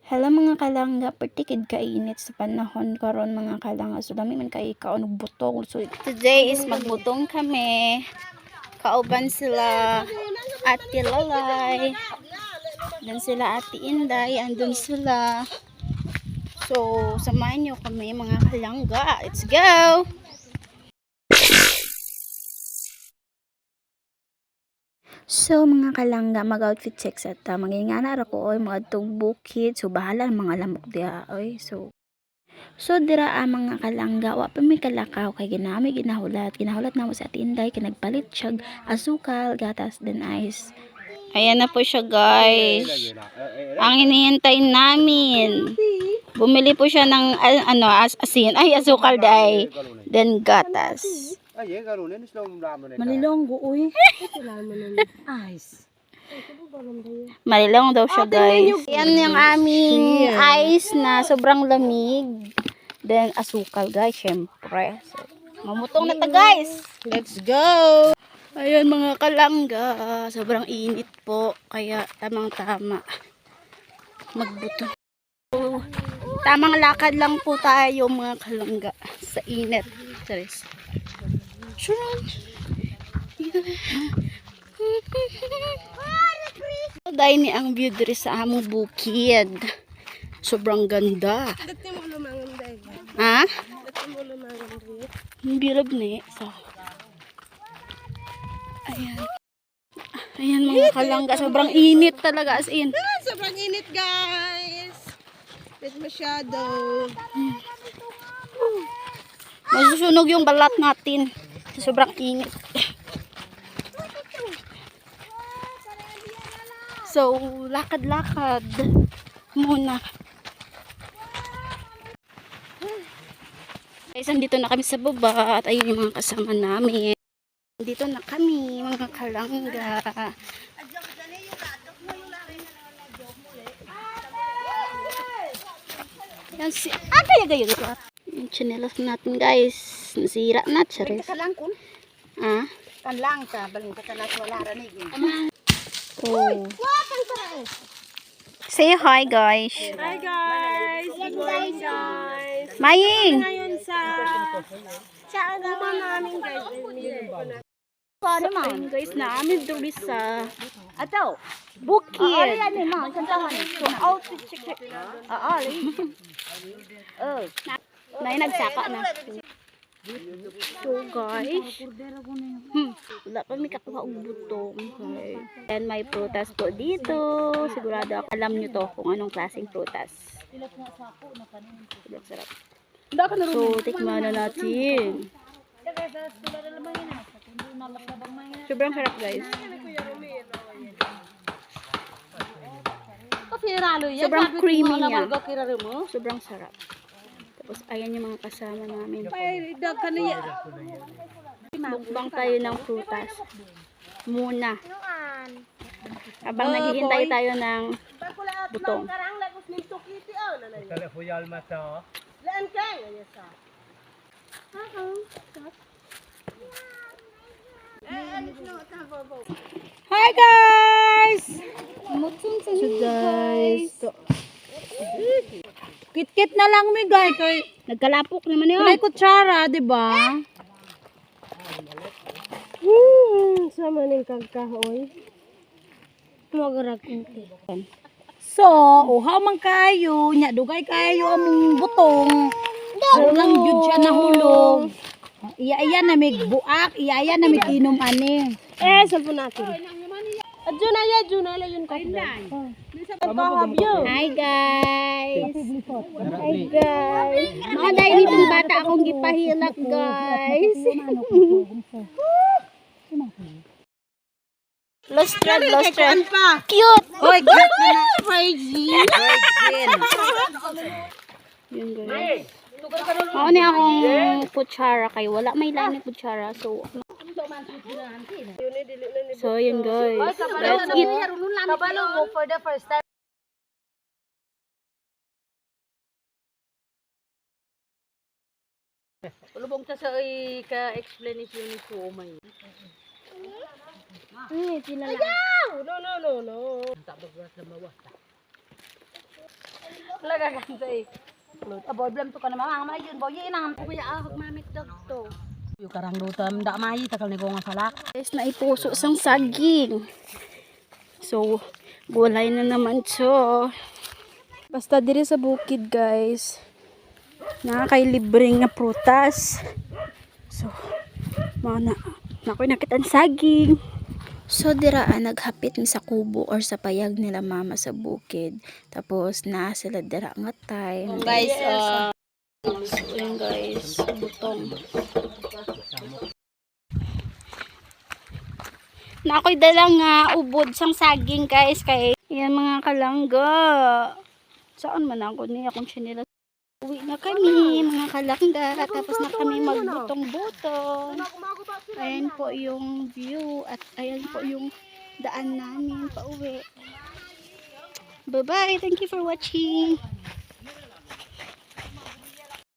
Hello mga kalangga, pertikid kainit sa panahon karon mga kalangga. So dami man kay kaon butong. So today is magbutong kami. Kauban sila Ate Lalay. Dan sila Ate Inday, andun sila. So samahan niyo kami mga kalangga. Let's go. So mga kalangga, mag-outfit check sa ta. Mangingana ra ko oy mga bukid. So bahala ang mga lamok diha oy. So dira mga kalangga, wa pa may kalakaw kay ginahulat na mo sa Tinday kay nagpalit siya asukal, gatas then ice. Ayan na po siya guys. Ang hinihintay namin. Bumili po siya ng asin, asukal day, then gatas. Malilonggo uy. Ice. Malilong daw siya guys. Yan yung aming ice na sobrang lamig. Then asukal guys, syempre. So, mamutong na ta guys. Let's go. Ayun mga kalangga, sobrang init po. Kaya tamang tama magbuto. So, tamang lakad lang po tayo mga kalangga sa init. Charis. Dahil ni ang view diri sa among bukid. Sobrang ganda. Ha? Bilab ni. So. Ayan. Ayan mga kalangga. Sobrang init talaga as in. Sobrang init guys. It's masyado. Masusunog yung balat natin. Sobrang init. So, lakad-lakad muna. Guys, andito na kami sa baba at ayun yung mga kasama namin. Dito na kami, mga kalangga. Yan si... gaya ito. Yung chinelas natin guys. Nasira na, charis. Ah? Kanlang ka, baling ka na wala ranig. Oh. Say hi guys. Hi guys. Good morning guys. Maying. Ngayon sa uma namin guys. Sorry ma. Guys, namin dito sa ato. Bukid. Ano yan ma? Kantahan. So outfit check. May nagsaka na. So guys, wala pa may kakuha og butong. Okay. And may prutas po dito. Sigurado alam nyo to kung anong klaseng prutas. Sarap. So, tikman na natin. Sobrang sarap guys. Sobrang creamy niya. Sobrang sarap. Tapos ayan yung mga kasama namin. Mukbang tayo ng prutas. Muna. Habang naghihintay tayo ng butong. Hi guys! So guys, Kit-kit na lang mi guys. nagkalapok naman yun. May kutsara, di ba? Sama ning kagkahoy. Tuwagarag kunti. So, uhaw man kayo, nya dugay kayo among butong. Lang jud siya nahulog. Iya na mig buak, iya na mig inom ani. Salpo natin. Adjuna la yun ka. Hi guys! Hi guys! Mga dahil itong bata akong gipahilak guys. Lost thread. Cute! Oy, cute na na. Virgin. Yun guys. Ako niya akong kutsara kay wala may lain ng kutsara. So yun guys. Let's eat. Kabalo mo for the first time. Ulubong ta sa ka-explanation ni Kumay. No. Tabag na mawas. Laga kan sa problem to ka na mamang yun boy inang kuya ahog mamit dog to. Yung karang lutam da mai takal ni ko nga salak. Guys, naipuso sang saging. So, gulay na naman so. Basta diri sa bukid guys, nakakailibreng na prutas. So, mga nakoy nakita ang saging. So diraan naghapit ni sa kubo or sa payag nila mama sa bukid. Tapos na sila dira nga time. Guys, So yun guys, butong. Na ako'y dala nga ubod sang saging guys kay yan mga kalangga. Saan man ako niya kung sinila. Uwi na kami mga kalangga. Tapos na kami magbutong-butong. Ayan po yung view at ayan po yung daan namin pa uwi. Bye bye, thank you for watching.